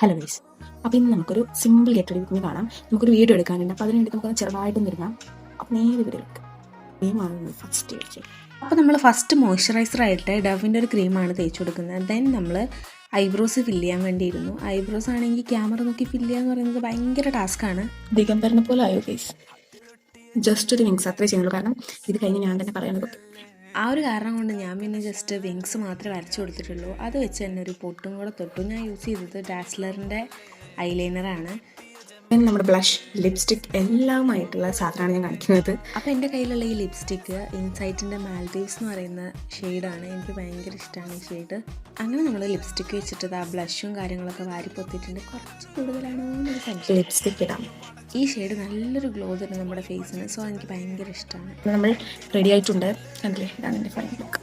Hello guys, അപ്പോൾ ഇന്ന് നമുക്കൊരു simple get ready with me കാണാം. നമുക്കൊരു വീഡിയോ എടുക്കാനുണ്ട്. അപ്പോൾ അതിനുവേണ്ടി നമുക്കൊന്ന് ചെറുതായിട്ടും തരുന്ന അപ്പോൾ നേരെ വീഡിയോയിലേക്ക് ക്രീമാണ് ഫസ്റ്റ് വെച്ച്. അപ്പോൾ നമ്മൾ ഫസ്റ്റ് മോയ്സ്ചറൈസറായിട്ട് ഡവിൻ്റെ ഒരു ക്രീമാണ് തേച്ച് കൊടുക്കുന്നത്. ദെൻ നമ്മൾ ഐബ്രോസ് ഫില്ല് ചെയ്യാൻ വേണ്ടിയിരുന്നു. ഐബ്രോസ് ആണെങ്കിൽ ക്യാമറ നോക്കി ഫില്ല് ചെയ്യുക എന്ന് പറയുന്നത് ഭയങ്കര ടാസ്ക്കാണ്. ദിഗംബരനെ പോലെ ആയോ ഗൈസ്? ജസ്റ്റ് ഒരു വിങ്സ് അത്രേ ചെയ്യുള്ളൂ, കാരണം ഇത് കഴിഞ്ഞ് ഞാൻ തന്നെ പറയാനത്. ആ ഒരു കാരണം കൊണ്ട് ഞാൻ പിന്നെ ജസ്റ്റ് വിങ്സ് മാത്രമേ വരച്ചു കൊടുത്തിട്ടുള്ളൂ. അത് വെച്ച് തന്നെ ഒരു പൊട്ടും കൂടെ തൊട്ടു. ഞാൻ യൂസ് ചെയ്തത് ഡാസ്ലറിൻ്റെ ഐലൈനറാണ്. നമ്മുടെ ബ്ലഷ്, ലിപ്സ്റ്റിക് എല്ലാമായിട്ടുള്ള സാധനമാണ് ഞാൻ കാണിക്കുന്നത്. അപ്പോൾ എൻ്റെ കയ്യിലുള്ള ഈ ലിപ്സ്റ്റിക്ക് ഇൻസൈറ്റിൻ്റെ മാൽഡീവ്സ് എന്ന് പറയുന്ന ഷെയ്ഡാണ്. എനിക്ക് ഭയങ്കര ഇഷ്ടമാണ് ഈ ഷെയ്ഡ്. അങ്ങനെ നമ്മൾ ലിപ്സ്റ്റിക്ക് വെച്ചിട്ട് ആ ബ്ലഷും കാര്യങ്ങളൊക്കെ വാരി പൊത്തിയിട്ടുണ്ട്. കുറച്ച് കൂടുതലാണോ എന്നൊരു സംശയം. ലിപ്സ്റ്റിക് ഇടാം. ഈ ഷെയ്ഡ് നല്ലൊരു ഗ്ലോ തരും നമ്മുടെ ഫേസിന്. സോ എനിക്ക് ഭയങ്കര ഇഷ്ടമാണ്. നമ്മൾ റെഡി ആയിട്ടുണ്ട്. കണ്ടില്ലേ, ഇതാണ് എൻ്റെ ഫൈനൽ ലുക്ക്.